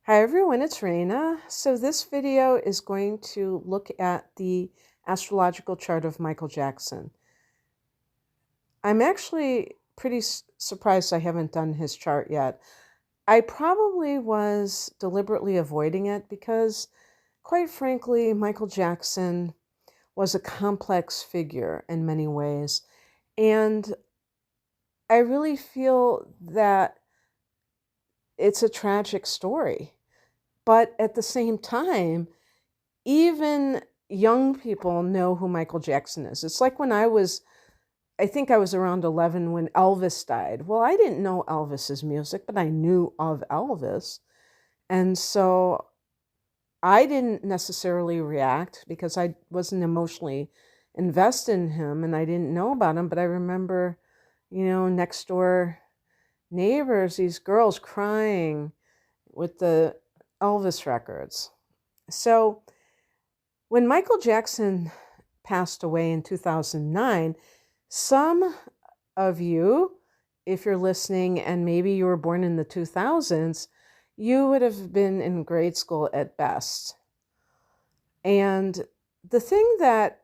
Hi everyone, it's Raina. So this video is going to look at the astrological chart of Michael Jackson. I'm actually pretty surprised I haven't done his chart yet. I probably was deliberately avoiding it because, quite frankly, Michael Jackson was a complex figure in many ways. And I really feel that it's a tragic story. But at the same time, even young people know who Michael Jackson is. It's like when I think I was around 11 when Elvis died. Well, I didn't know Elvis's music, but I knew of Elvis. And so I didn't necessarily react because I wasn't emotionally invested in him and I didn't know about him. But I remember, next door neighbors, these girls crying with the Elvis records. So when Michael Jackson passed away in 2009, some of you, if you're listening and maybe you were born in the 2000s, you would have been in grade school at best. And the thing that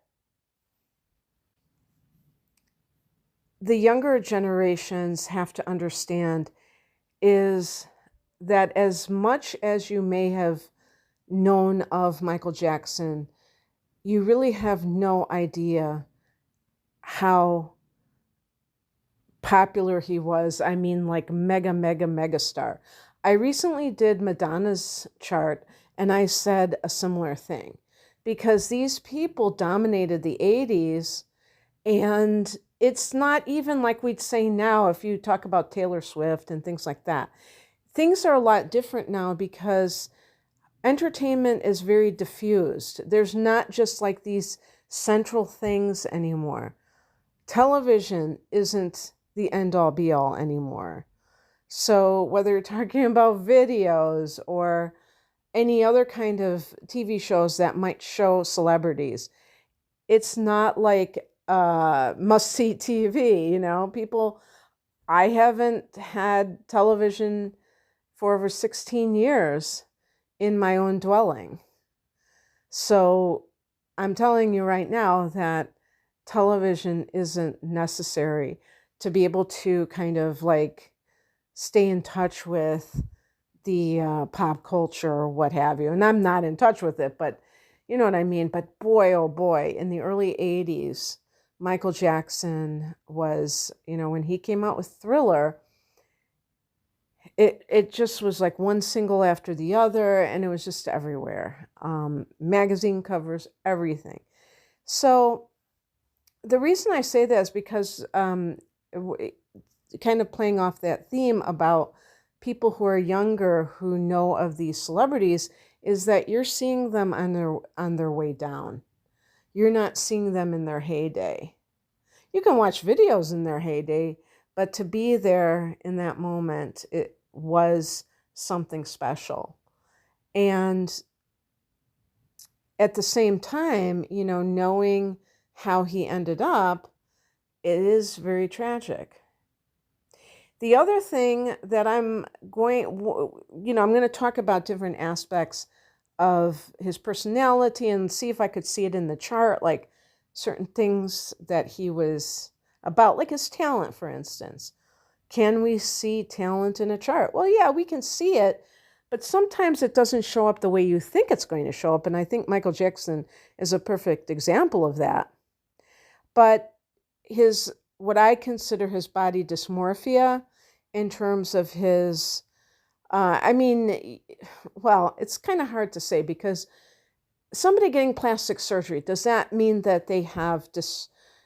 the younger generations have to understand is that as much as you may have known of Michael Jackson, you really have no idea how popular he was. I mean, like mega star. I recently did Madonna's chart and I said a similar thing because these people dominated the 80s, and it's not even like we'd say now if you talk about Taylor Swift and things like that. Things are a lot different now because entertainment is very diffused. There's not just like these central things anymore. Television isn't the end all be all anymore. So whether you're talking about videos or any other kind of TV shows that might show celebrities, it's not like must see TV, people. I haven't had television for over 16 years in my own dwelling. So I'm telling you right now that television isn't necessary to be able to kind of like stay in touch with the pop culture or what have you. And I'm not in touch with it, but you know what I mean. But boy, oh boy, in the early 80s, Michael Jackson was, when he came out with Thriller, it just was like one single after the other, and it was just everywhere. Magazine covers, everything. So the reason I say that is because kind of playing off that theme about people who are younger who know of these celebrities is that you're seeing them on their way down. You're not seeing them in their heyday. You can watch videos in their heyday, but to be there in that moment, it was something special. And at the same time, knowing how he ended up, it is very tragic. The other thing that I'm going to talk about different aspects of his personality and see if I could see it in the chart, like certain things that he was about, like his talent, for instance. Can we see talent in a chart? Well, yeah, we can see it, but sometimes it doesn't show up the way you think it's going to show up. And I think Michael Jackson is a perfect example of that. But what I consider his body dysmorphia in terms of his, well, it's kind of hard to say because somebody getting plastic surgery, does that mean that they have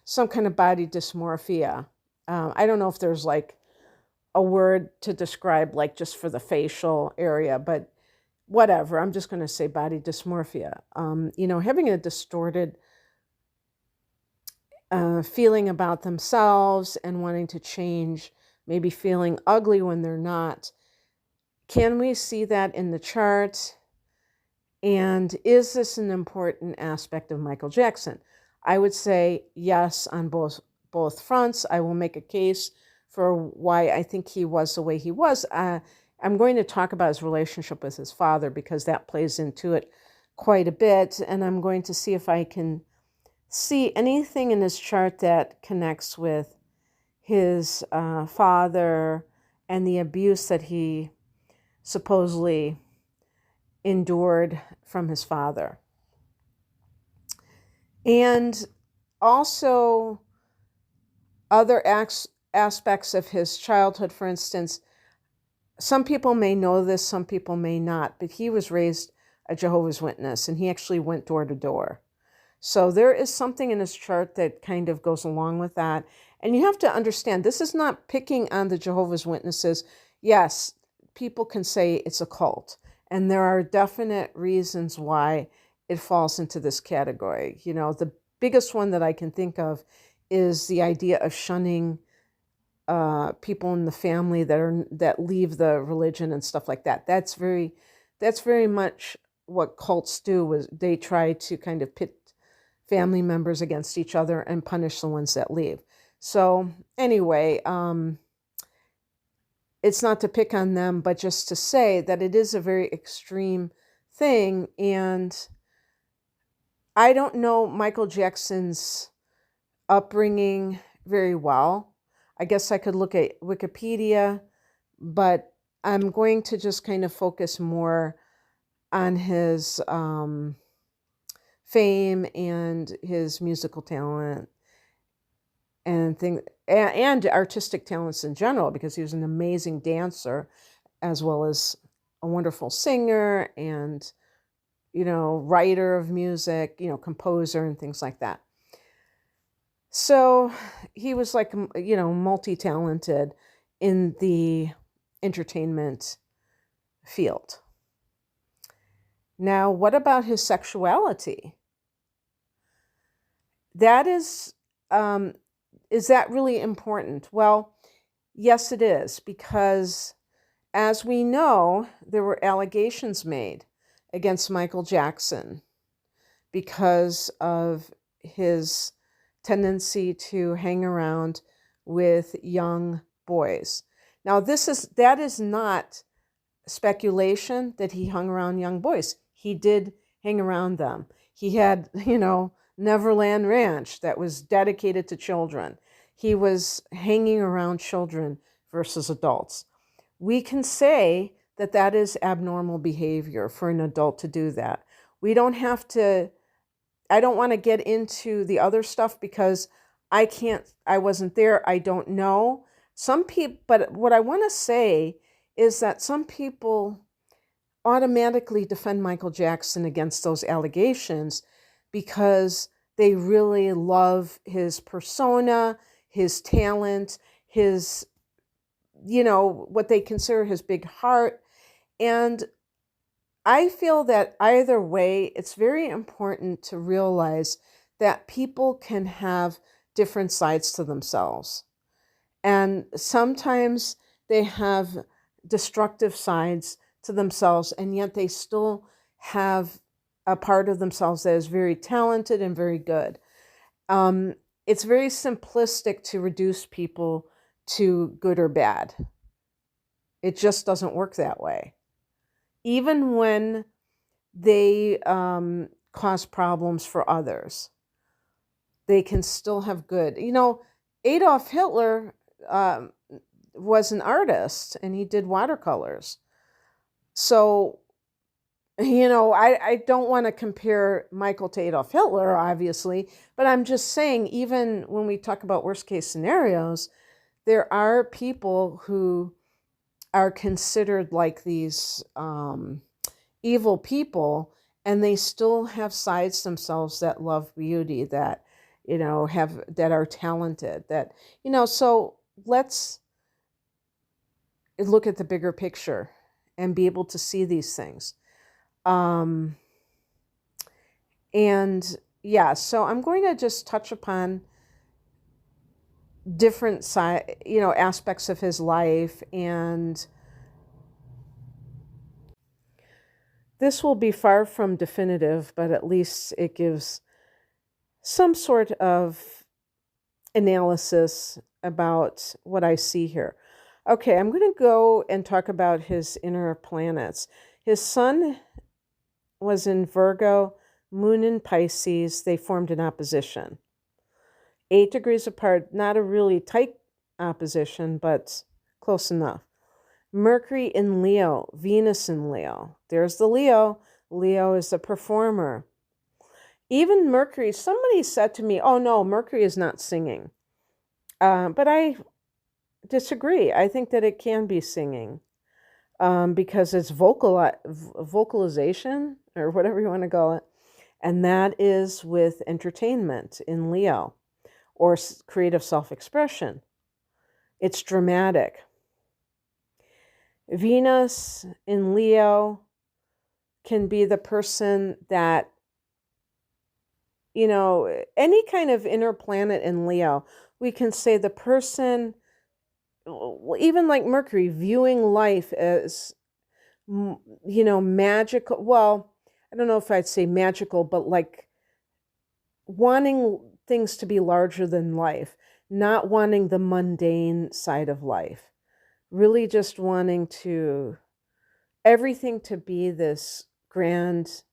some kind of body dysmorphia? I don't know if there's like a word to describe like just for the facial area, but whatever. I'm just going to say body dysmorphia. Having a distorted feeling about themselves and wanting to change, maybe feeling ugly when they're not. Can we see that in the chart? And is this an important aspect of Michael Jackson? I would say yes on both fronts. I will make a case for why I think he was the way he was. I'm going to talk about his relationship with his father because that plays into it quite a bit. And I'm going to see if I can see anything in his chart that connects with his father and the abuse that he supposedly endured from his father. And also other aspects of his childhood. For instance, some people may know this, some people may not, but he was raised a Jehovah's Witness, and he actually went door to door. So there is something in his chart that kind of goes along with that. And you have to understand, this is not picking on the Jehovah's Witnesses. Yes, people can say it's a cult, and there are definite reasons why it falls into this category. You know, the biggest one that I can think of is the idea of shunning people in the family that leave the religion and stuff like that. That's very much what cults do. Was they try to kind of pit family members against each other and punish the ones that leave. So anyway, it's not to pick on them, but just to say that it is a very extreme thing. And I don't know Michael Jackson's upbringing very well. I guess I could look at Wikipedia, but I'm going to just kind of focus more on his fame and his musical talent and artistic talents in general, because he was an amazing dancer as well as a wonderful singer and, you know, writer of music, you know, composer and things like that. So he was like, you know, multi-talented in the entertainment field. Now, what about his sexuality? That is that really important? Well, yes, it is, because as we know, there were allegations made against Michael Jackson because of his tendency to hang around with young boys. Now, that is not speculation that he hung around young boys. He did hang around them. He had, you know, Neverland Ranch that was dedicated to children. He was hanging around children versus adults. We can say that that is abnormal behavior for an adult to do that. We don't have to, I don't want to get into the other stuff because I wasn't there, I don't know. Some people, but what I want to say is that some people automatically defend Michael Jackson against those allegations because they really love his persona, his talent, his, you know, what they consider his big heart. And I feel that either way, it's very important to realize that people can have different sides to themselves. And sometimes they have destructive sides to themselves, and yet they still have a part of themselves that is very talented and very good. It's very simplistic to reduce people to good or bad. It just doesn't work that way. Even when they cause problems for others, they can still have good. You know, Adolf Hitler was an artist, and he did watercolors. So, you know, I don't want to compare Michael to Adolf Hitler, obviously, but I'm just saying, even when we talk about worst case scenarios, there are people who are considered like these evil people, and they still have sides themselves that love beauty, that, you know, that are talented, that, you know, so let's look at the bigger picture and be able to see these things. And yeah, so I'm going to just touch upon different aspects of his life, and this will be far from definitive, but at least it gives some sort of analysis about what I see here. Okay, I'm going to go and talk about his inner planets. His sun was in Virgo, moon in Pisces. They formed an opposition. 8 degrees apart, not a really tight opposition, but close enough. Mercury in Leo, Venus in Leo. There's the Leo. Leo is the performer. Even Mercury, somebody said to me, oh no, Mercury is not singing. But I disagree. I think that it can be singing because it's vocalization or whatever you want to call it. And that is with entertainment in Leo or creative self-expression. It's dramatic. Venus in Leo can be the person that, any kind of inner planet in Leo, we can say the person, even like Mercury, viewing life as, magical. Well, I don't know if I'd say magical, but like wanting things to be larger than life, not wanting the mundane side of life, really just wanting everything to be this grand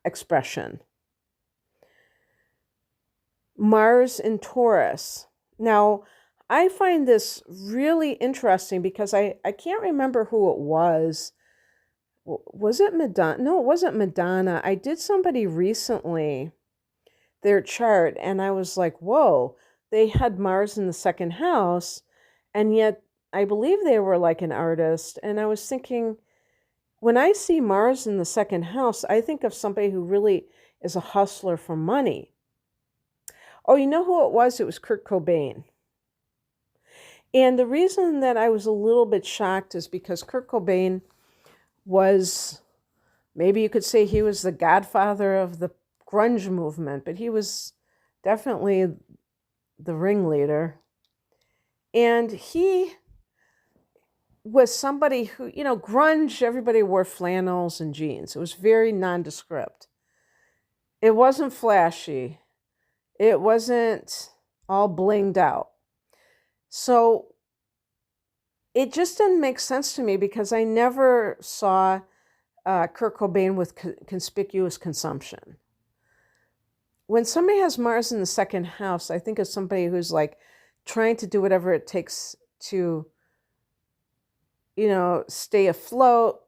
expression. Mars in Taurus. Now, I find this really interesting because I can't remember who it was. Was it Madonna? No, it wasn't Madonna. I did somebody recently, their chart, and I was like, whoa, they had Mars in the second house, and yet I believe they were like an artist. And I was thinking, when I see Mars in the second house, I think of somebody who really is a hustler for money. Oh, you know who it was? It was Kurt Cobain. And the reason that I was a little bit shocked is because Kurt Cobain was, maybe you could say he was the godfather of the grunge movement, but he was definitely the ringleader. And he was somebody who, grunge, everybody wore flannels and jeans. It was very nondescript. It wasn't flashy. It wasn't all blinged out. So it just didn't make sense to me because I never saw Kurt Cobain with conspicuous consumption. When somebody has Mars in the second house, I think of somebody who's like trying to do whatever it takes to, stay afloat,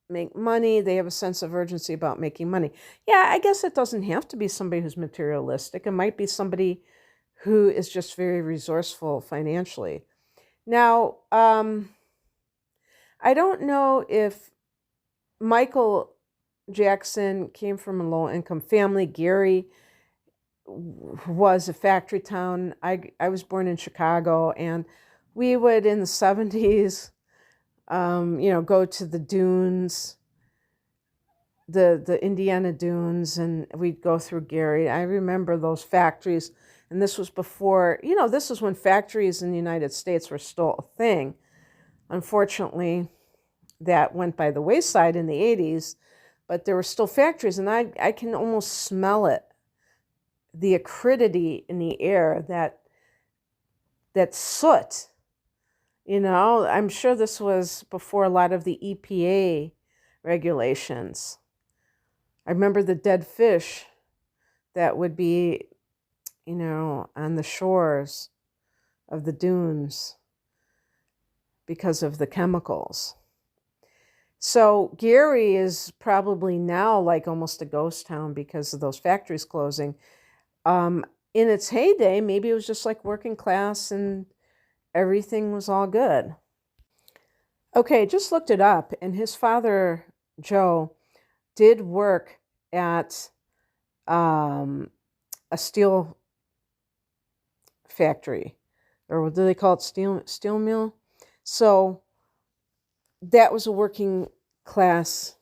make money. They have a sense of urgency about making money. Yeah, I guess it doesn't have to be somebody who's materialistic. It might be somebody who is just very resourceful financially. Now, I don't know if Michael Jackson came from a low-income family. Gary was a factory town. I was born in Chicago, and we would, in the 70s, go to the dunes, the Indiana dunes, and we'd go through Gary. I remember those factories, and this was before, this was when factories in the United States were still a thing. Unfortunately, that went by the wayside in the 80s, but there were still factories, and I can almost smell it, the acridity in the air, that soot. I'm sure this was before a lot of the EPA regulations. I remember the dead fish that would be, on the shores of the dunes because of the chemicals. So Gary is probably now like almost a ghost town because of those factories closing. In its heyday, maybe it was just like working class and everything was all good. Okay, just looked it up, and his father, Joe, did work at a steel factory, or what do they call it, steel mill? So that was a working class,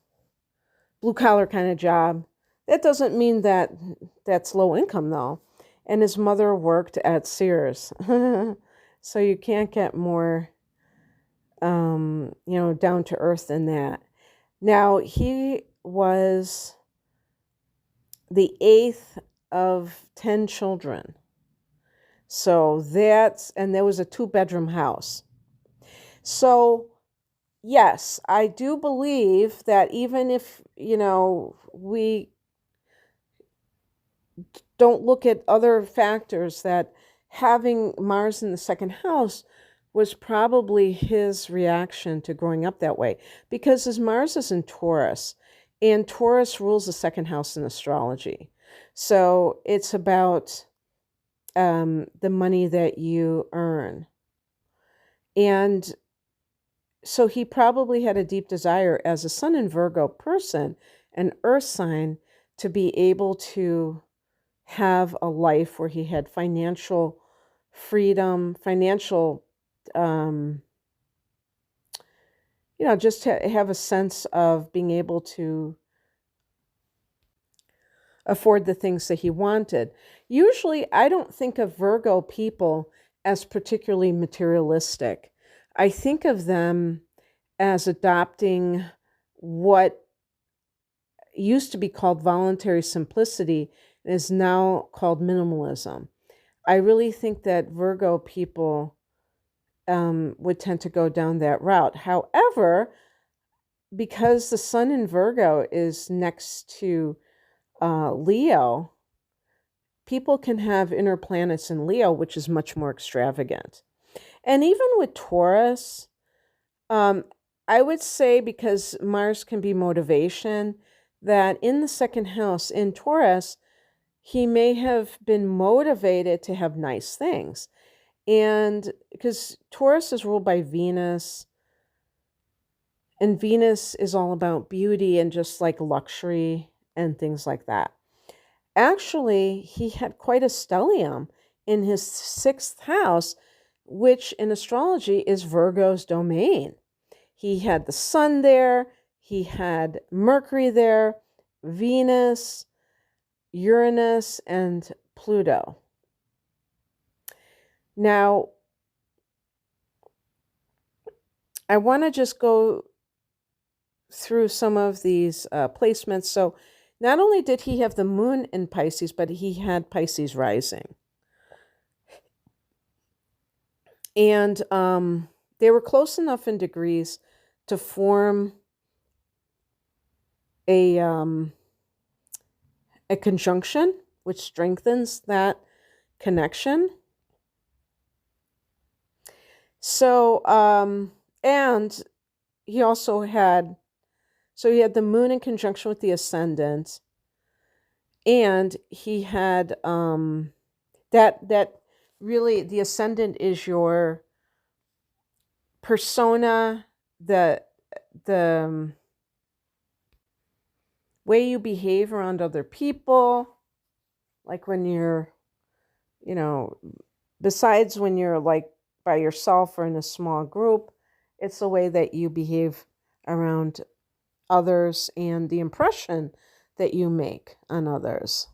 blue collar kind of job. That doesn't mean that that's low income though. And his mother worked at Sears. So you can't get more, down to earth than that. Now, he was the 8th of 10 children. So and there was a 2-bedroom house. So, yes, I do believe that even if, we don't look at other factors, that having Mars in the second house was probably his reaction to growing up that way. Because his Mars is in Taurus, and Taurus rules the second house in astrology. So it's about the money that you earn. And so he probably had a deep desire as a Sun in Virgo person, an earth sign, to be able to have a life where he had financial freedom, financial, um, just to have a sense of being able to afford the things that he wanted. Usually, I don't think of Virgo people as particularly materialistic. I think of them as adopting what used to be called voluntary simplicity and is now called minimalism. I really think that Virgo people would tend to go down that route. However, because the Sun in Virgo is next to Leo, people can have inner planets in Leo, which is much more extravagant. And even with Taurus, I would say, because Mars can be motivation, that in the second house in Taurus, he may have been motivated to have nice things. And because Taurus is ruled by Venus, and Venus is all about beauty and just like luxury and things like that. Actually, he had quite a stellium in his sixth house, which in astrology is Virgo's domain. He had the sun there, he had Mercury there, Venus, Uranus, and Pluto. Now, I want to just go through some of these placements. So, not only did he have the moon in Pisces, but he had Pisces rising. And they were close enough in degrees to form a conjunction, which strengthens that connection. So, and he also had, he had the moon in conjunction with the ascendant, and he had that really, the ascendant is your persona, the way you behave around other people, like when you're, besides when you're like by yourself or in a small group, it's the way that you behave around others and the impression that you make on others.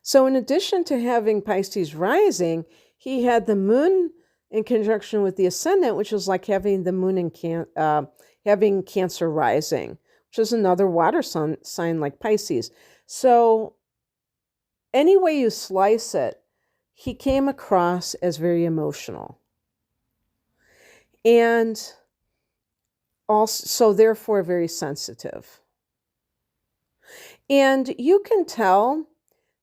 So in addition to having Pisces rising, he had the moon in conjunction with the ascendant, which is like having the moon in having Cancer rising, which is another water sign like Pisces. So any way you slice it, he came across as very emotional. And also, so therefore, very sensitive. And you can tell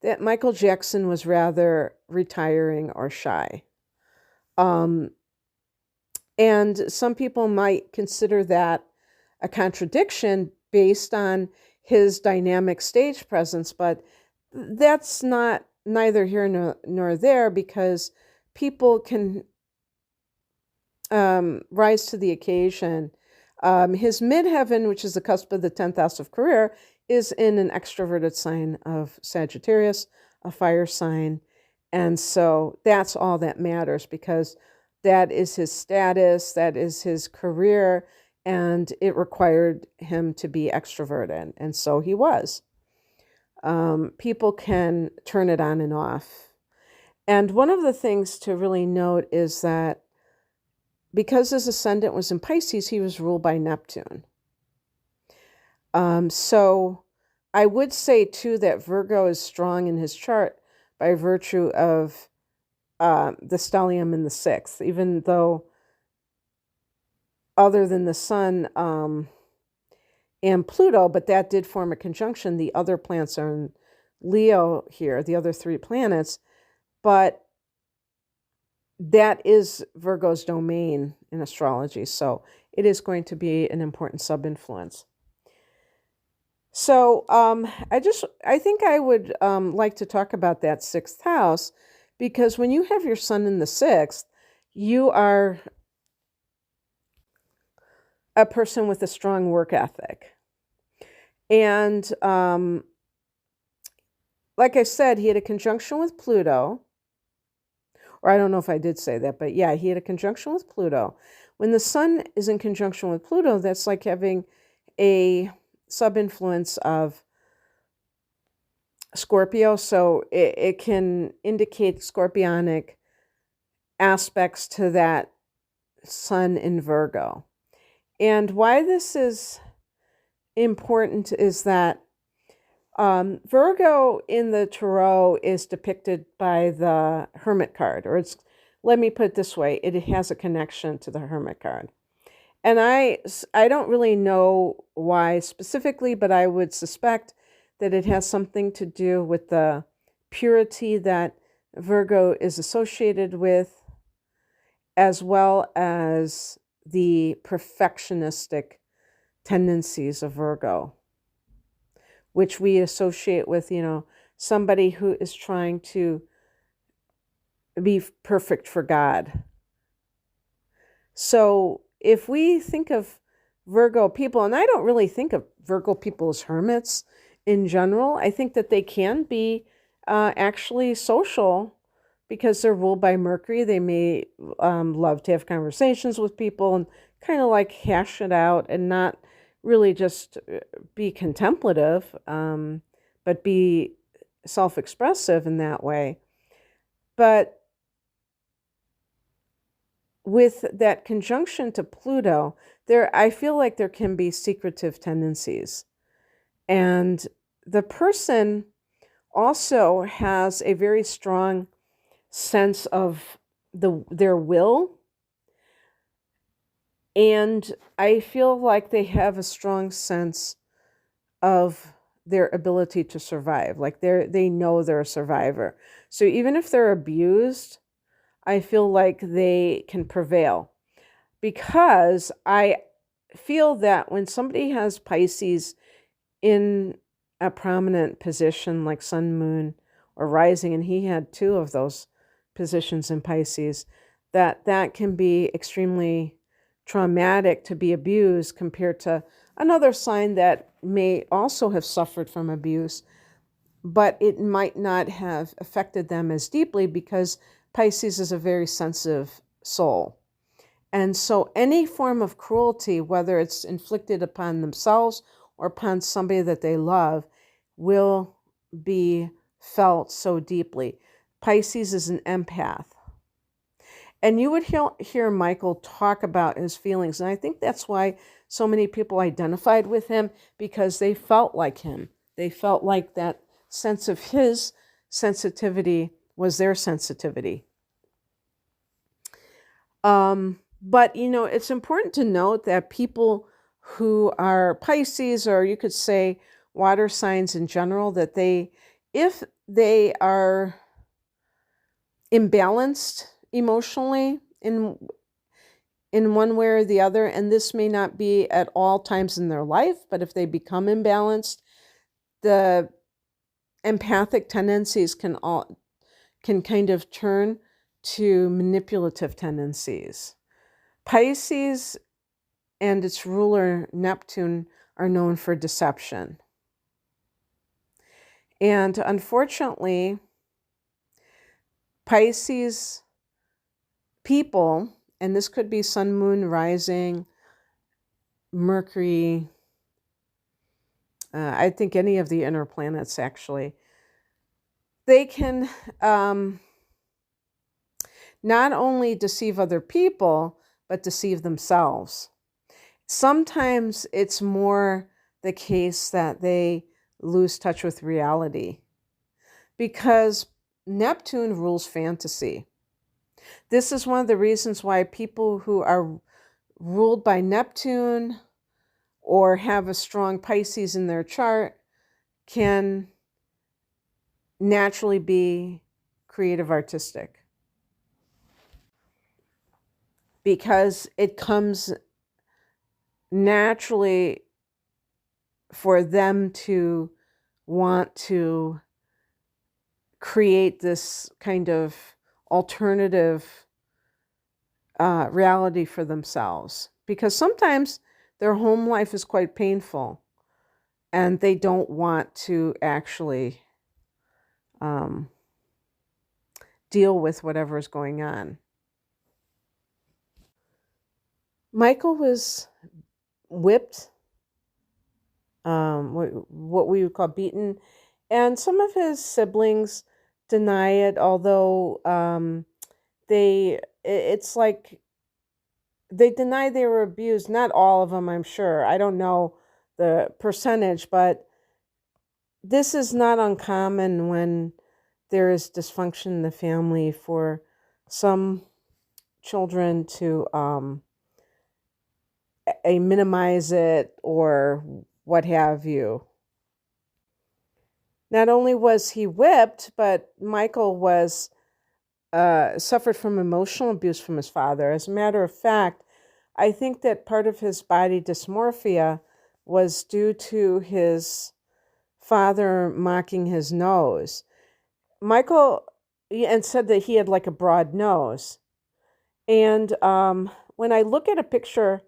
that Michael Jackson was rather retiring or shy. And some people might consider that a contradiction based on his dynamic stage presence, but that's neither here nor there, because people can rise to the occasion. His midheaven, which is the cusp of the 10th house of career, is in an extroverted sign of Sagittarius, a fire sign. And so that's all that matters, because that is his status, that is his career, and it required him to be extroverted. And so he was. People can turn it on and off. And one of the things to really note is that because his ascendant was in Pisces, he was ruled by Neptune. So I would say, too, that Virgo is strong in his chart by virtue of the stellium in the sixth, even though other than the sun and Pluto, but that did form a conjunction. The other planets are in Leo here, the other 3 planets, but that is Virgo's domain in astrology, so it is going to be an important sub-influence. So I think I would like to talk about that 6th house, because when you have your sun in the 6th, you are a person with a strong work ethic. And like I said, he had a conjunction with Pluto. Or I don't know if I did say that, but yeah, he had a conjunction with Pluto. When the sun is in conjunction with Pluto, that's like having a sub-influence of Scorpio. So it can indicate scorpionic aspects to that sun in Virgo. And why this is important is that Virgo in the Tarot is depicted by the Hermit card, or let me put it this way, it has a connection to the Hermit card. And I don't really know why specifically, but I would suspect that it has something to do with the purity that Virgo is associated with, as well as the perfectionistic tendencies of Virgo, which we associate with, somebody who is trying to be perfect for God. So if we think of Virgo people, and I don't really think of Virgo people as hermits in general, I think that they can be actually social because they're ruled by Mercury. They may love to have conversations with people and kind of like hash it out and not really just be contemplative, but be self-expressive in that way. But with that conjunction to Pluto, I feel like there can be secretive tendencies. And the person also has a very strong sense of their will. And I feel like they have a strong sense of their ability to survive. Like they know they're a survivor. So even if they're abused, I feel like they can prevail. Because I feel that when somebody has Pisces in a prominent position like Sun, Moon, or Rising, and he had 2 of those positions in Pisces, that can be extremely traumatic to be abused compared to another sign that may also have suffered from abuse, but it might not have affected them as deeply because Pisces is a very sensitive soul. And so any form of cruelty, whether it's inflicted upon themselves or upon somebody that they love, will be felt so deeply. Pisces is an empath. And you would hear Michael talk about his feelings. And I think that's why so many people identified with him, because they felt like him. They felt like that sense of his sensitivity was their sensitivity. But, it's important to note that people who are Pisces, or you could say water signs in general, that if they are imbalanced emotionally in one way or the other, and this may not be at all times in their life, but if they become imbalanced, the empathic tendencies can kind of turn to manipulative tendencies. Pisces and its ruler Neptune are known for deception. And unfortunately, Pisces people, and this could be Sun, Moon, Rising, Mercury, I think any of the inner planets actually, they can not only deceive other people, but deceive themselves. Sometimes it's more the case that they lose touch with reality because Neptune rules fantasy. This is one of the reasons why people who are ruled by Neptune or have a strong Pisces in their chart can naturally be creative artistic, because it comes naturally for them to want to create this kind of alternative reality for themselves, because sometimes their home life is quite painful and they don't want to actually deal with whatever is going on. Michael was whipped, what we would call beaten, and some of his siblings deny it, although it's like they deny they were abused. Not all of them, I'm sure. I don't know the percentage, but this is not uncommon when there is dysfunction in the family for some children to minimize it or what have you. Not only was he whipped, but Michael was suffered from emotional abuse from his father. As a matter of fact, I think that part of his body dysmorphia was due to his father mocking his nose. Michael and said that he had like a broad nose. And when I look at a picture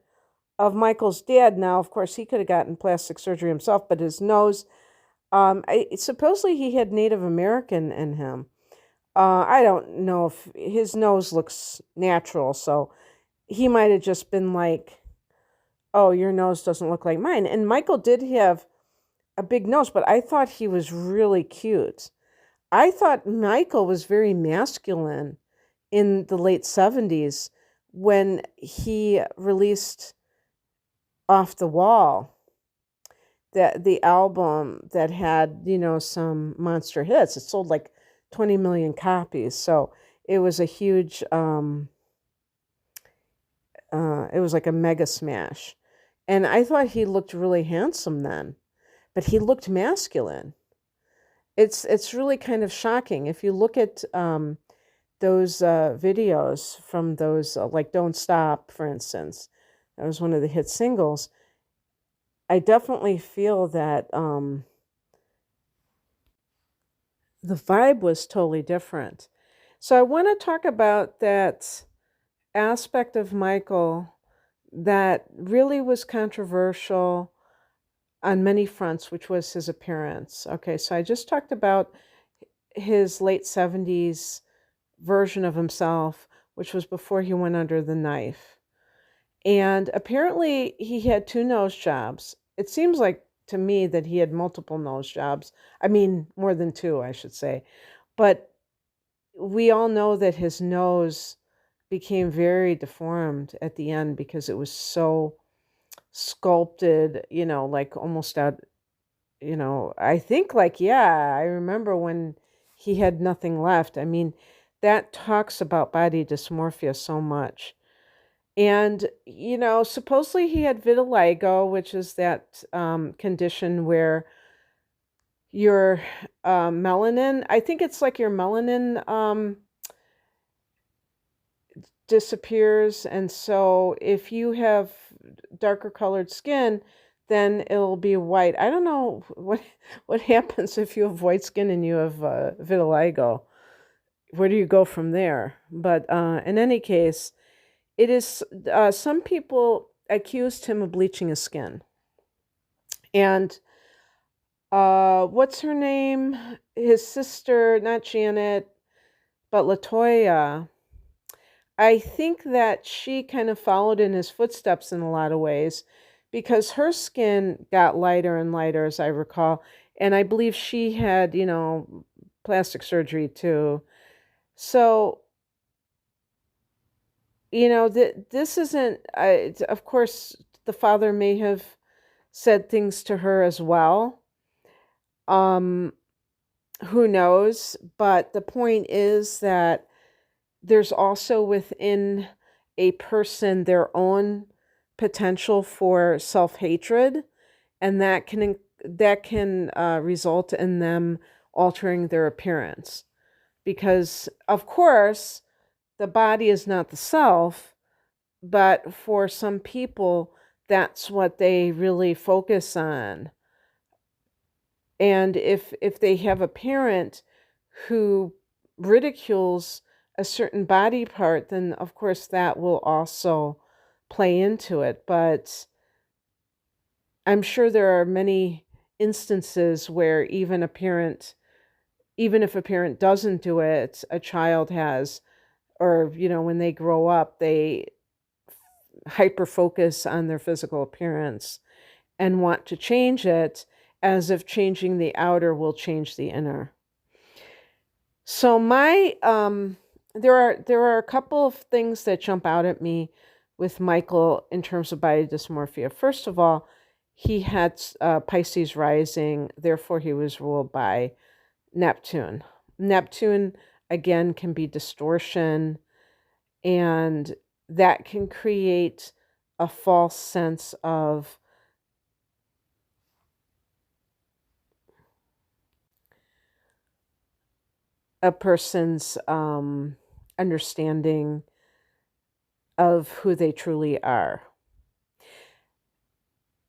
of Michael's dad now, of course, he could have gotten plastic surgery himself, but his nose, supposedly he had Native American in him. I don't know if his nose looks natural, so he might have just been like, oh, your nose doesn't look like mine. And Michael did have a big nose, but I thought he was really cute. I thought Michael was very masculine in the late 70s when he released Off the Wall, the album that had, some monster hits. It sold like 20 million copies. So it was a huge, it was like a mega smash. And I thought he looked really handsome then, but he looked masculine. It's really kind of shocking. If you look at those videos from those, like Don't Stop, for instance, that was one of the hit singles, I definitely feel that the vibe was totally different. So I want to talk about that aspect of Michael that really was controversial on many fronts, which was his appearance. Okay, so I just talked about his late 70s version of himself, which was before he went under the knife. And apparently he had 2 nose jobs. It seems like to me that he had multiple nose jobs. I mean, more than 2, I should say. But we all know that his nose became very deformed at the end because it was so sculpted, like almost out, I think like, yeah, I remember when he had nothing left. I mean, that talks about body dysmorphia so much. And, supposedly he had vitiligo, which is that condition where your melanin, I think it's like your melanin disappears. And so if you have darker colored skin, then it'll be white. I don't know what happens if you have white skin and you have vitiligo. Where do you go from there? But in any case, it is, some people accused him of bleaching his skin. And what's her name? His sister, not Janet, but LaToya. I think that she kind of followed in his footsteps in a lot of ways because her skin got lighter and lighter, as I recall. And I believe she had, plastic surgery too. So, this isn't, of course, the father may have said things to her as well. Who knows? But the point is that there's also within a person their own potential for self-hatred, and that can result in them altering their appearance. Because, of course, the body is not the self, but for some people, that's what they really focus on. And if they have a parent who ridicules a certain body part, then of course that will also play into it. But I'm sure there are many instances where even if a parent doesn't do it, a child has, or, when they grow up, they hyper focus on their physical appearance and want to change it, as if changing the outer will change the inner. So there are a couple of things that jump out at me with Michael in terms of body dysmorphia. First of all, he had Pisces rising, therefore he was ruled by Neptune. Neptune, again, can be distortion, and that can create a false sense of a person's understanding of who they truly are.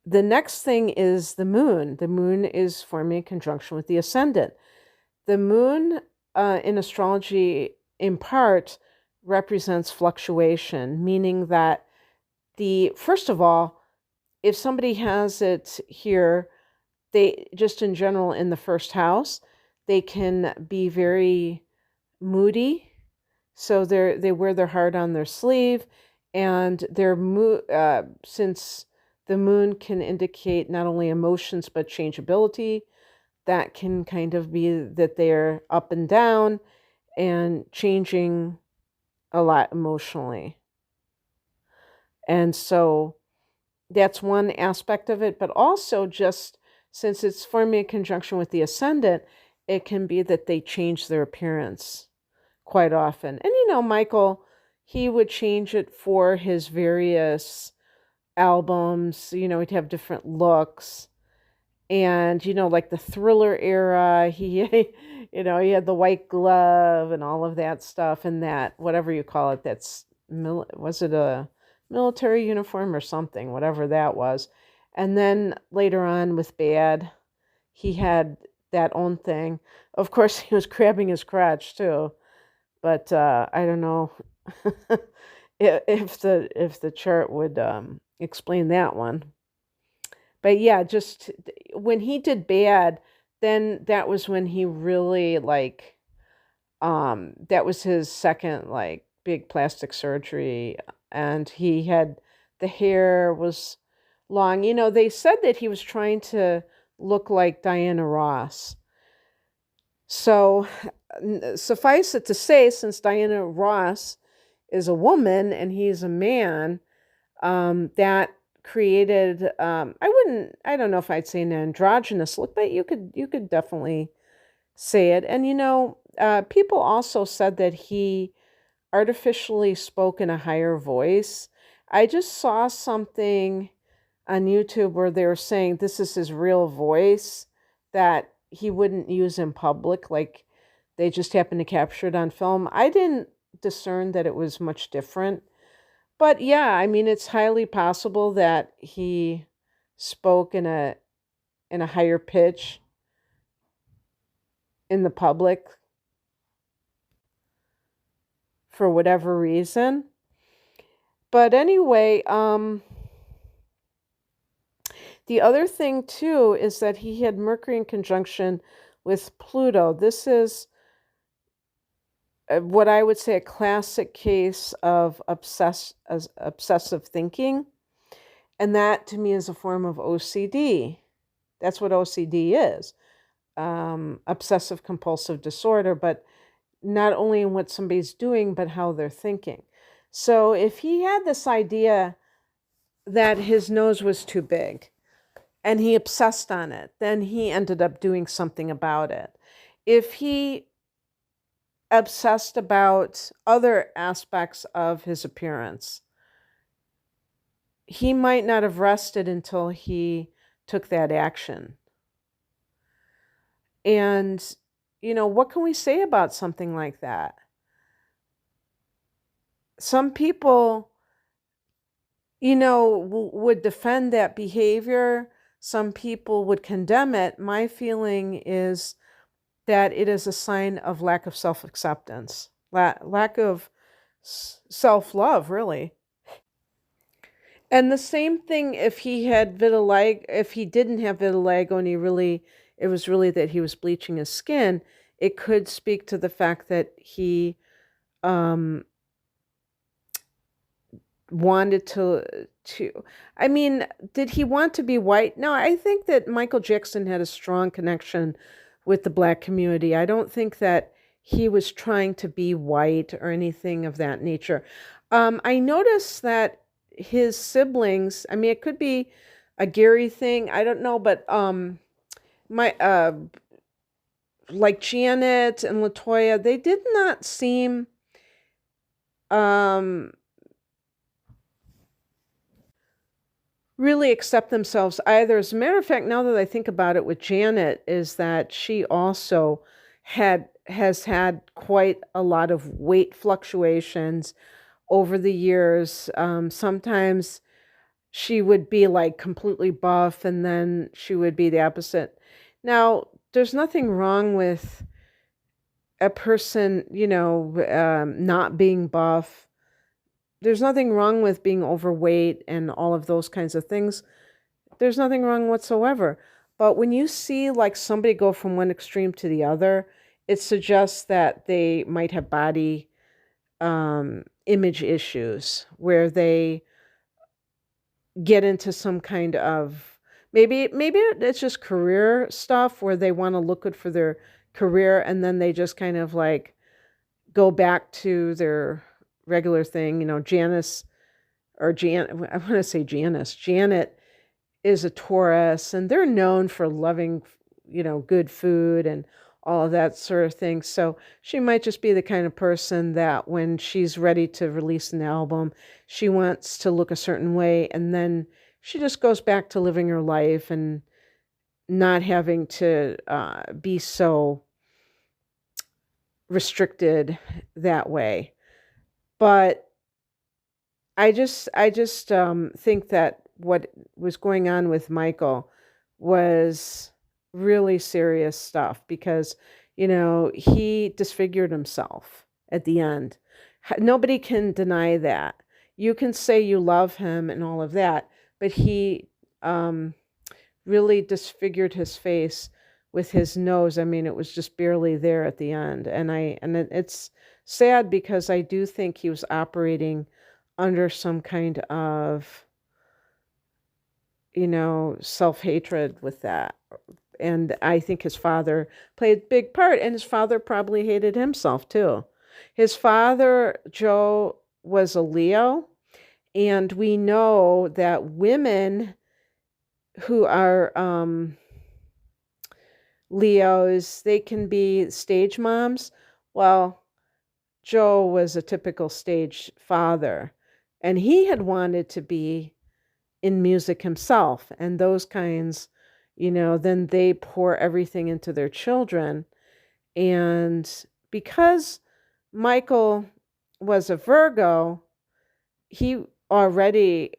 The next thing is the moon. The moon is forming a conjunction with the ascendant. The moon in astrology, in part, represents fluctuation, meaning that first of all, if somebody has it here, they just in general in the first house, they can be very moody. So they wear their heart on their sleeve, and since the moon can indicate not only emotions but changeability, that can kind of be that they're up and down and changing a lot emotionally. And so that's one aspect of it, but also just since it's forming a conjunction with the ascendant, it can be that they change their appearance quite often. And Michael, he would change it for his various albums. He'd have different looks. And, like the Thriller era, he had the white glove and all of that stuff, and that, whatever you call it, was it a military uniform or something, whatever that was. And then later on with Bad, he had that own thing. Of course, he was grabbing his crotch too, but I don't know if the chart would explain that one. But yeah, just when he did Bad, then that was when he really that was his second big plastic surgery, and he had the hair was long. They said that he was trying to look like Diana Ross. So suffice it to say, since Diana Ross is a woman and he's a man, that created I don't know if I'd say an androgynous look, but you could definitely say it. And people also said that he artificially spoke in a higher voice. I just saw something on YouTube where they were saying this is his real voice that he wouldn't use in public, like they just happened to capture it on film. I didn't discern that it was much different. But yeah, I mean, it's highly possible that he spoke in a higher pitch in the public for whatever reason. But anyway, the other thing too is that he had Mercury in conjunction with Pluto. This is what I would say a classic case of obsessive thinking. And that to me is a form of OCD. That's what OCD is. Obsessive compulsive disorder, but not only in what somebody's doing, but how they're thinking. So if he had this idea that his nose was too big and he obsessed on it, then he ended up doing something about it. If he obsessed about other aspects of his appearance, he might not have rested until he took that action. And, what can we say about something like that? Some people, would defend that behavior. Some people would condemn it. My feeling is that it is a sign of lack of self-acceptance, lack of self-love, really. And the same thing if he had vitiligo, if he didn't have vitiligo and it was really that he was bleaching his skin, it could speak to the fact that he um, wanted I mean, did he want to be white? No, I think that Michael Jackson had a strong connection with the Black community. I don't think that he was trying to be white or anything of that nature. I noticed that his siblings, I mean, it could be a Gary thing, I don't know, but my like Janet and LaToya, they did not seem really accept themselves either. As a matter of fact, now that I think about it with Janet, is that she also has had quite a lot of weight fluctuations over the years. Sometimes she would be like completely buff, and then she would be the opposite. Now, there's nothing wrong with a person, not being buff. There's nothing wrong with being overweight and all of those kinds of things. There's nothing wrong whatsoever. But when you see like somebody go from one extreme to the other, it suggests that they might have body image issues where they get into some kind of maybe it's just career stuff where they want to look good for their career, and then they just kind of like go back to their regular thing. Janice or Jan I want to say Janice. Janet is a Taurus, and they're known for loving, good food and all of that sort of thing. So she might just be the kind of person that when she's ready to release an album, she wants to look a certain way, and then she just goes back to living her life and not having to be so restricted that way. But I just think that what was going on with Michael was really serious stuff because, he disfigured himself at the end. Nobody can deny that. You can say you love him and all of that, but he really disfigured his face with his nose. I mean, it was just barely there at the end. And it's sad because I do think he was operating under some kind of, self-hatred with that. And I think his father played a big part, and his father probably hated himself too. His father, Joe, was a Leo, and we know that women who are Leos, they can be stage moms. Well, Joe was a typical stage father, and he had wanted to be in music himself, and those kinds, then they pour everything into their children. And because Michael was a Virgo, he already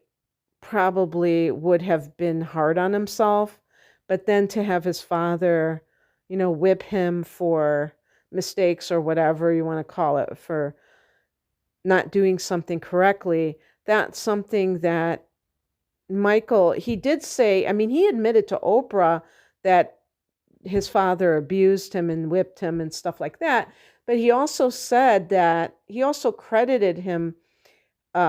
probably would have been hard on himself, but then to have his father, whip him for mistakes or whatever you want to call it, for not doing something correctly, that's something that Michael, he did say, I mean, he admitted to Oprah that his father abused him and whipped him and stuff like that. But he also said that he also credited him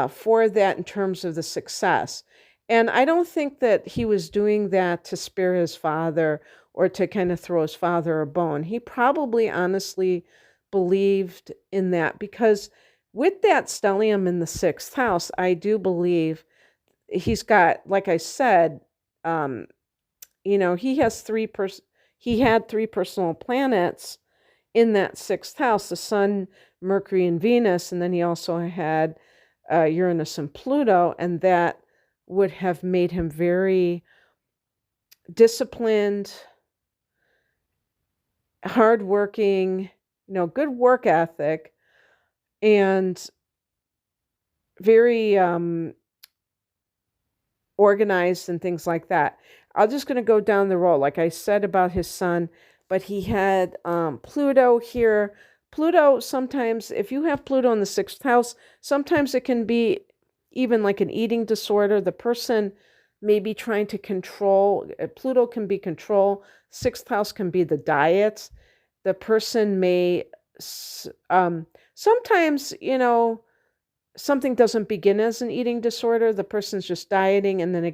for that in terms of the success. And I don't think that he was doing that to spare his father or to kind of throw his father a bone. He probably honestly believed in that because with that stellium in the sixth house, I do believe he's got, like I said, he has he had three personal planets in that sixth house: the Sun, Mercury, and Venus, and then he also had Uranus and Pluto, and that would have made him very disciplined, hardworking, good work ethic, and very organized and things like that. I'm just going to go down the road, like I said about his son, but he had Pluto here. Pluto, sometimes, if you have Pluto in the 6th house, sometimes it can be even like an eating disorder. The person may be trying to control, Pluto can be control, 6th house can be the diet. The person may, sometimes, something doesn't begin as an eating disorder. The person's just dieting, and then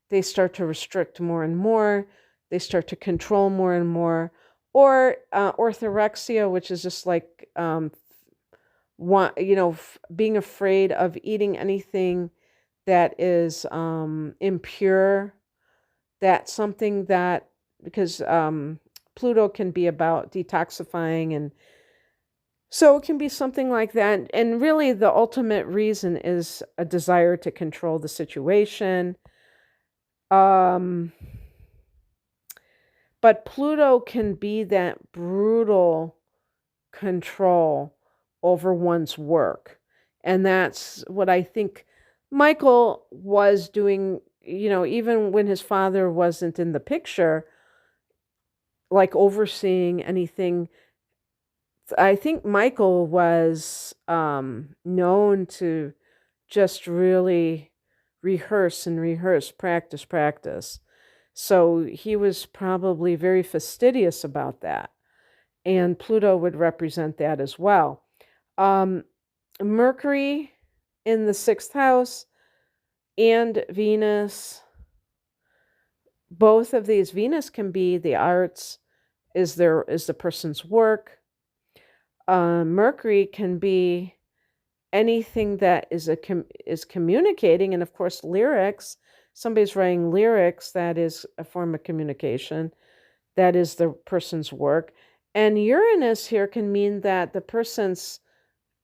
they start to restrict more and more. They start to control more and more. Or orthorexia, which is just like being afraid of eating anything that is impure. That's something that, because Pluto can be about detoxifying, and so it can be something like that. And really the ultimate reason is a desire to control the situation. But Pluto can be that brutal control over one's work. And that's what I think Michael was doing, even when his father wasn't in the picture, like overseeing anything. I think Michael was known to just really rehearse and rehearse, practice. So he was probably very fastidious about that. And Pluto would represent that as well. Mercury in the 6th house and Venus, both of these, Venus can be the arts, is the person's work. Mercury can be anything that is communicating, and of course lyrics. Somebody's writing lyrics, that is a form of communication. That is the person's work. And Uranus here can mean that the person's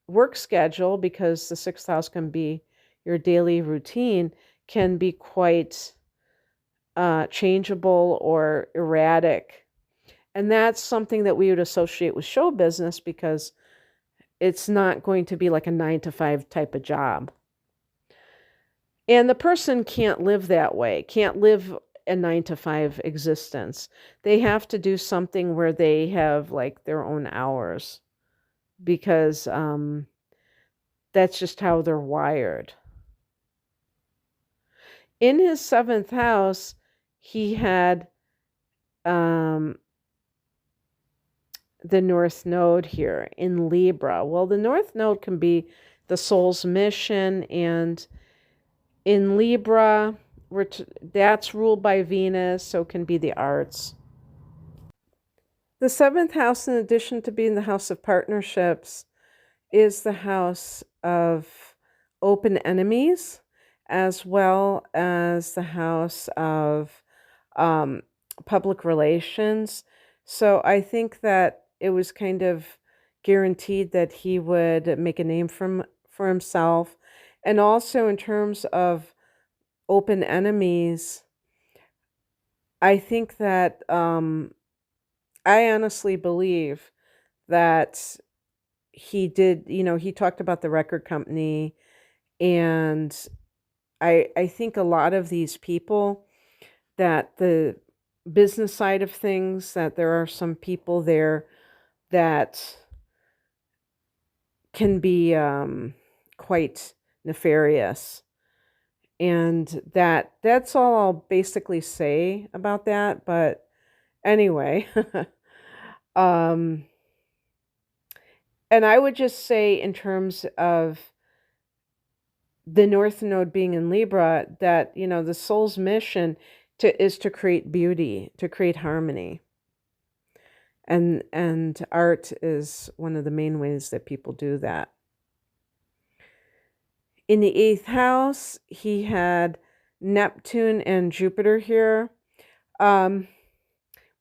work schedule, because the 6th house can be your daily routine, can be quite changeable or erratic. And that's something that we would associate with show business, because it's not going to be like a 9-to-5 type of job. And the person can't live that way, can't live a 9-to-5 existence. They have to do something where they have like their own hours, because that's just how they're wired. In his 7th house, he had the North Node here in Libra. Well, the North Node can be the soul's mission, and in Libra, that's ruled by Venus, so it can be the arts. The 7th house, in addition to being the house of partnerships, is the house of open enemies, as well as the house of public relations. So I think that it was kind of guaranteed that he would make a name for himself. And also in terms of open enemies, I think that I honestly believe that he did, he talked about the record company, and I think a lot of these people, that the business side of things, that there are some people there that can be quite nefarious. And that's all I'll basically say about that. But anyway, and I would just say, in terms of the North Node being in Libra, that, the soul's mission is to create beauty, to create harmony. And art is one of the main ways that people do that. In the 8th house, he had Neptune and Jupiter here,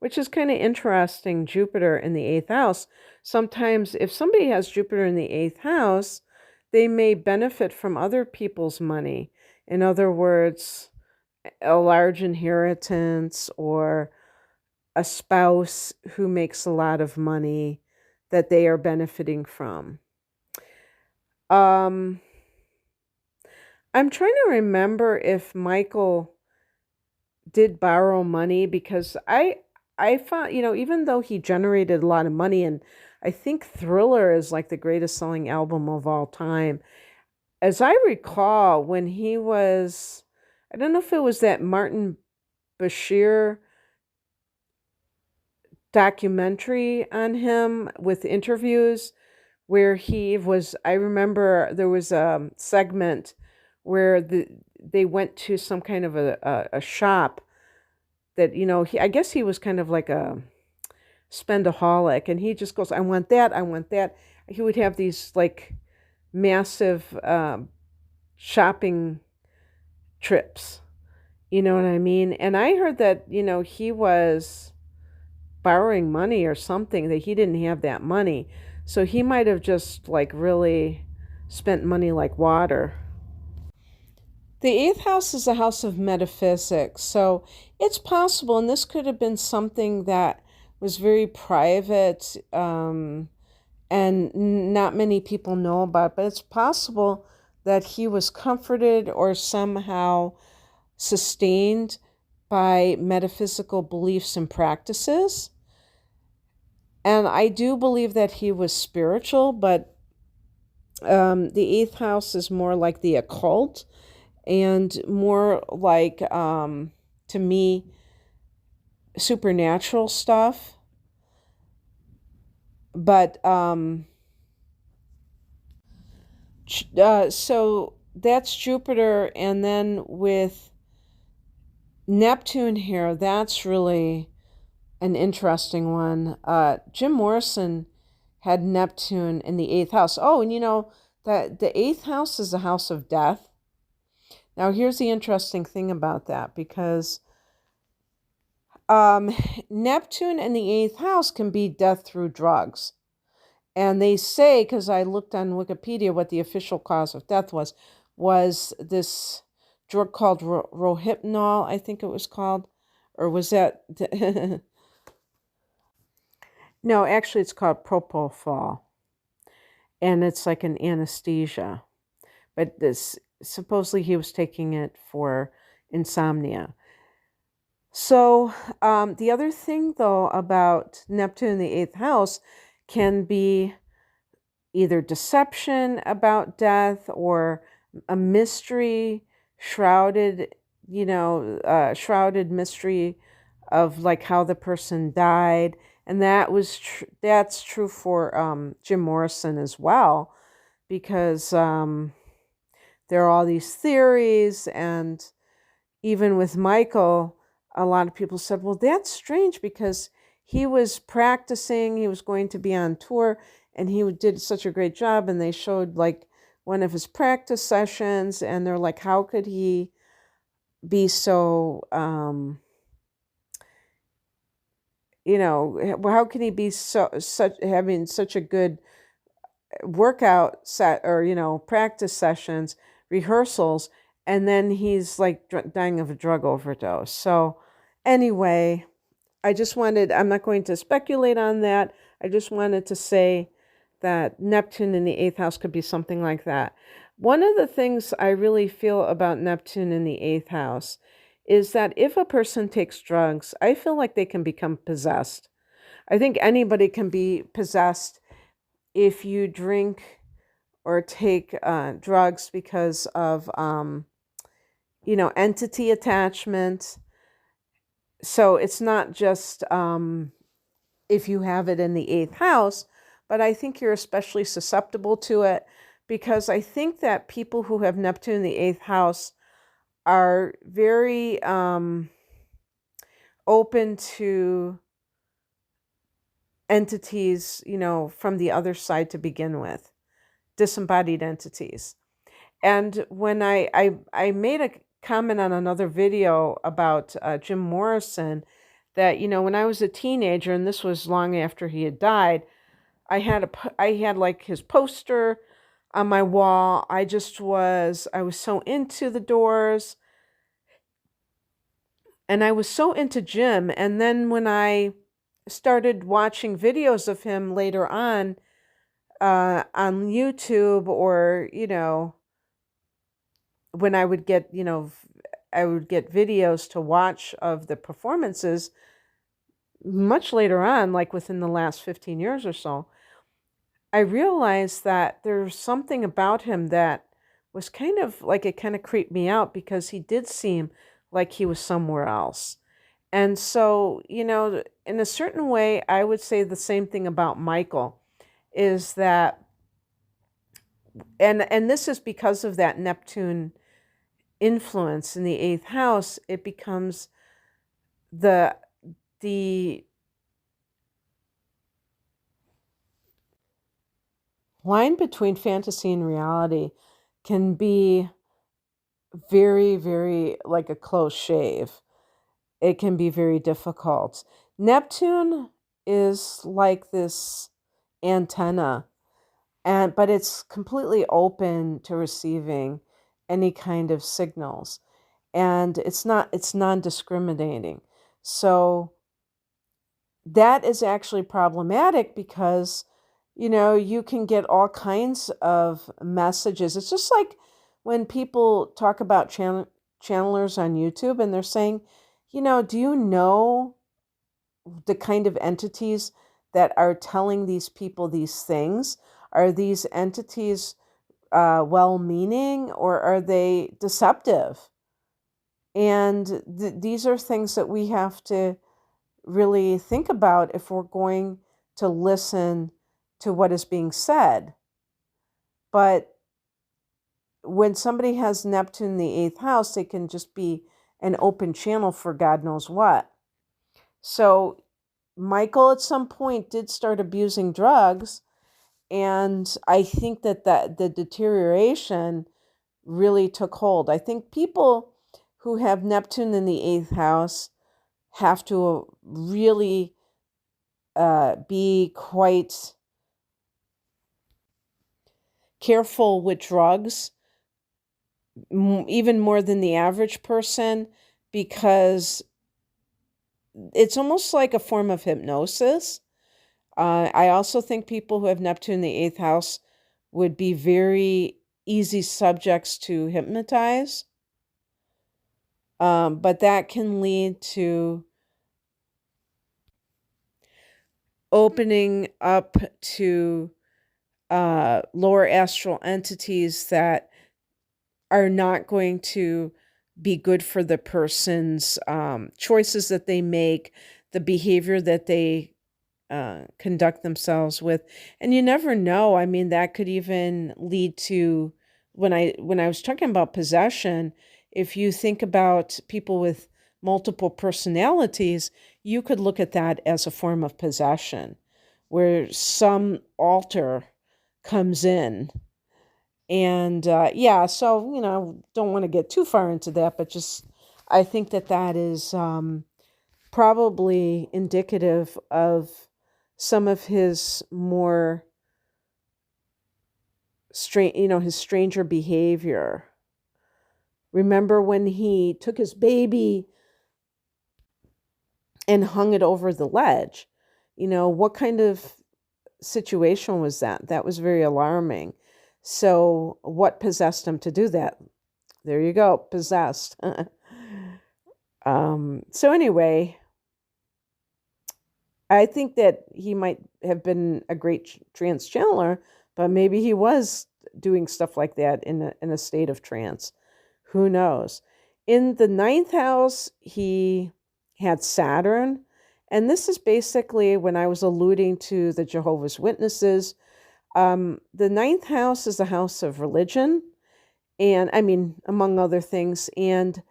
which is kind of interesting. Jupiter in the 8th house. Sometimes if somebody has Jupiter in the 8th house, they may benefit from other people's money. In other words, a large inheritance or a spouse who makes a lot of money that they are benefiting from. I'm trying to remember if Michael did borrow money, because I found, even though he generated a lot of money, and I think Thriller is like the greatest selling album of all time. As I recall, when he was, I don't know if it was that Martin Bashir documentary on him with interviews where he was, I remember there was a segment where they went to some kind of a shop that, I guess he was kind of like a spendaholic, and he just goes, I want that, I want that. He would have these like massive shopping trips, you know what I mean? And I heard that, he was borrowing money or something, that he didn't have that money. So he might have just like really spent money like water. The eighth house is a house of metaphysics. So it's possible, and this could have been something that was very private, and not many people know about, but it's possible that he was comforted or somehow sustained by metaphysical beliefs and practices. And I do believe that he was spiritual, but the eighth house is more like the occult and more like, to me, supernatural stuff. But so that's Jupiter, and then with Neptune here, that's really an interesting one. Jim Morrison had Neptune in the eighth house. Oh, and that the eighth house is a house of death. Now, here's the interesting thing about that, because Neptune in the eighth house can be death through drugs. And they say, because I looked on Wikipedia what the official cause of death was this drug called Rohypnol, I think it was called. Or was that... No, actually it's called propofol. And it's like an anesthesia. But supposedly he was taking it for insomnia. So the other thing, though, about Neptune in the eighth house can be either deception about death or a mystery, shrouded mystery of like how the person died. And that's true for Jim Morrison as well, because there are all these theories, and even with Michael, a lot of people said, well, that's strange because he was practicing, he was going to be on tour, and he did such a great job, and they showed like one of his practice sessions, and they're like, how could he be so, how can he be having such a good workout set, or, practice sessions, rehearsals, and then he's like dying of a drug overdose. So anyway, I'm not going to speculate on that. I just wanted to say that Neptune in the eighth house could be something like that. One of the things I really feel about Neptune in the eighth house is that if a person takes drugs, I feel like they can become possessed. I think anybody can be possessed if you drink or take drugs because of, entity attachment. So it's not just if you have it in the eighth house, but I think you're especially susceptible to it, because I think that people who have Neptune in the eighth house are very open to entities, from the other side to begin with, disembodied entities. And when I made a comment on another video about Jim Morrison, that, when I was a teenager, and this was long after he had died, I had like his poster on my wall. I was so into the Doors, and I was so into Jim. And then when I started watching videos of him later on YouTube, or, when I would get, I would get videos to watch of the performances much later on, like within the last 15 years or so, I realized that there's something about him that was kind of like, it kind of creeped me out, because he did seem like he was somewhere else. And so, in a certain way, I would say the same thing about Michael, is that, and this is because of that Neptune influence in the eighth house. It becomes the line between fantasy and reality can be very, very like a close shave. It can be very difficult. Neptune is like this antenna, but it's completely open to receiving any kind of signals, and it's non-discriminating. So that is actually problematic, because you can get all kinds of messages. It's just like when people talk about channelers on YouTube, and they're saying, do you know the kind of entities that are telling these people these things? Are these entities well-meaning, or are they deceptive? And these are things that we have to really think about if we're going to listen to what is being said. But when somebody has Neptune in the eighth house, they can just be an open channel for God knows what. So Michael at some point did start abusing drugs, and I think that the deterioration really took hold. I think people who have Neptune in the eighth house have to really be quite careful with drugs, even more than the average person, because it's almost like a form of hypnosis. I also think people who have Neptune in the eighth house would be very easy subjects to hypnotize. But that can lead to opening up to lower astral entities that are not going to be good for the person's choices that they make, the behavior that they conduct themselves with. And you never know. I mean, that could even lead to, when I was talking about possession, if you think about people with multiple personalities, you could look at that as a form of possession, where some alter comes in. And yeah, so, don't want to get too far into that, but just, I think that is probably indicative of some of his more his stranger behavior. Remember when he took his baby and hung it over the ledge? What kind of situation was that? That was very alarming. So what possessed him to do that? There you go, possessed. So anyway, I think that he might have been a great trance channeler, but maybe he was doing stuff like that in a state of trance. Who knows? In the ninth house, he had Saturn. And this is basically when I was alluding to the Jehovah's Witnesses. The ninth house is the house of religion. And I mean, among other things. And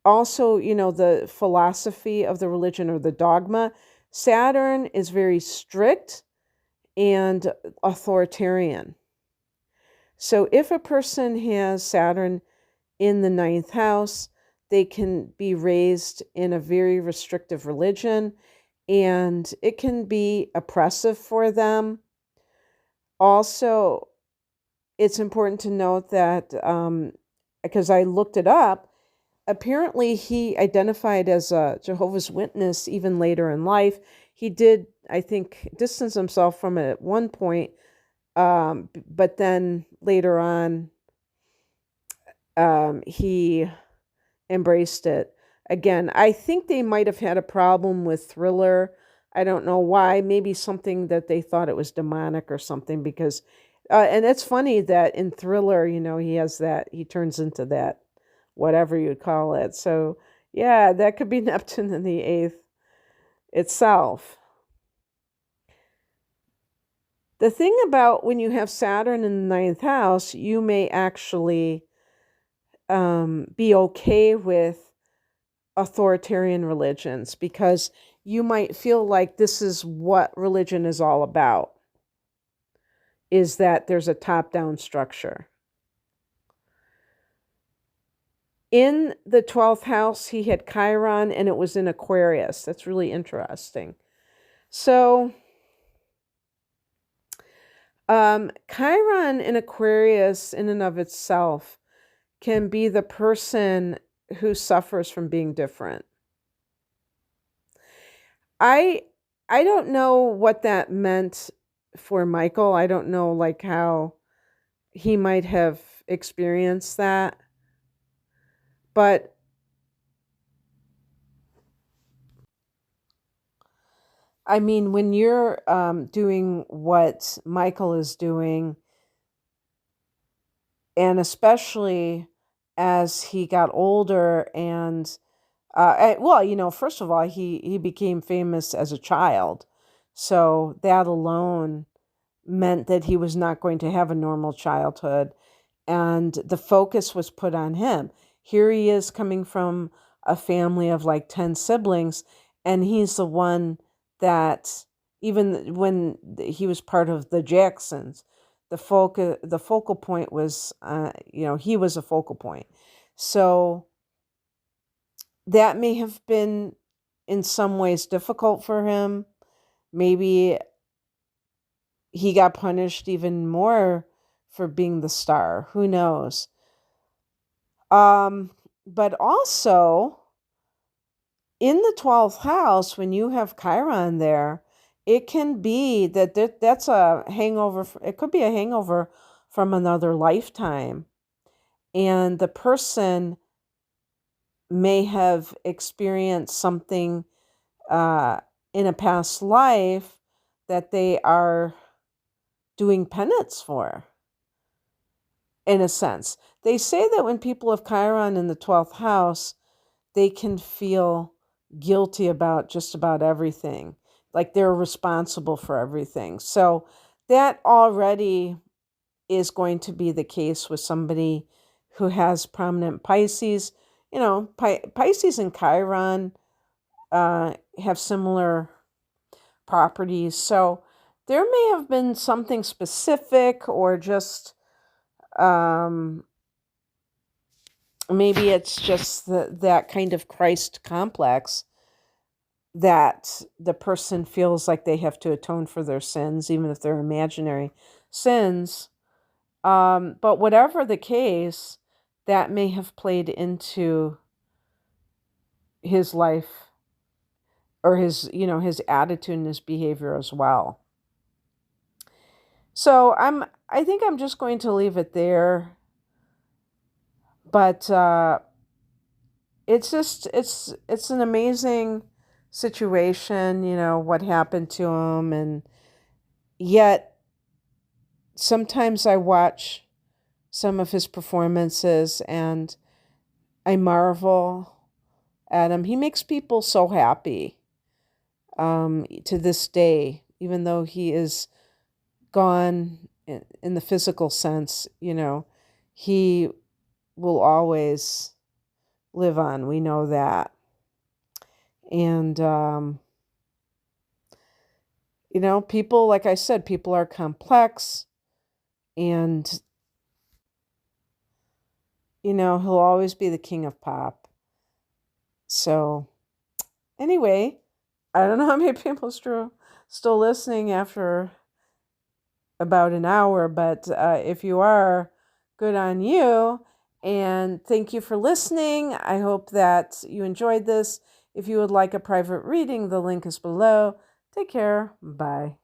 also, the philosophy of the religion, or the dogma. Saturn is very strict and authoritarian. So if a person has Saturn in the ninth house, they can be raised in a very restrictive religion, and it can be oppressive for them. Also, it's important to note that because I looked it up, apparently he identified as a Jehovah's Witness even later in life. He did, I think, distance himself from it at one point, but then later on, he embraced it. Again, I think they might have had a problem with Thriller. I don't know why. Maybe something that they thought it was demonic or something because, and it's funny that in Thriller, he has that, he turns into that, whatever you'd call it. So, yeah, that could be Neptune in the eighth itself. The thing about when you have Saturn in the ninth house, you may actually be okay with authoritarian religions because you might feel like this is what religion is all about, is that there's a top-down structure. In the 12th house, he had Chiron, and it was in Aquarius. That's really interesting. So, Chiron in Aquarius, in and of itself, can be the person who suffers from being different. I don't know what that meant for Michael. I don't know like how he might have experienced that. But I mean, when you're doing what Michael is doing, and especially as he got older and well, first of all, he became famous as a child. So that alone meant that he was not going to have a normal childhood. And the focus was put on him. Here he is coming from a family of like 10 siblings, and he's the one that, even when he was part of the Jacksons, the focal point was, he was a focal point. So that may have been in some ways difficult for him. Maybe he got punished even more for being the star. Who knows? But also in the 12th house, when you have Chiron there, it can be that's a hangover. It could be a hangover from another lifetime. And the person may have experienced something in a past life that they are doing penance for, in a sense. They say that when people have Chiron in the 12th house, they can feel guilty about just about everything, like they're responsible for everything. So that already is going to be the case with somebody who has prominent Pisces. Pisces and Chiron have similar properties. So there may have been something specific, or just maybe it's just that kind of Christ complex that the person feels like they have to atone for their sins, even if they're imaginary sins. But whatever the case, that may have played into his life, or his attitude and his behavior as well. So I think I'm just going to leave it there. But it's an amazing situation, what happened to him. And yet sometimes I watch some of his performances and I marvel at him. He makes people so happy to this day, even though he is gone in the physical sense. He will always live on. We know that. And, people, like I said, people are complex, and, he'll always be the king of pop. So anyway, I don't know how many people are still listening after about an hour, but if you are, good on you. And thank you for listening. I hope that you enjoyed this. If you would like a private reading, the link is below. Take care. Bye.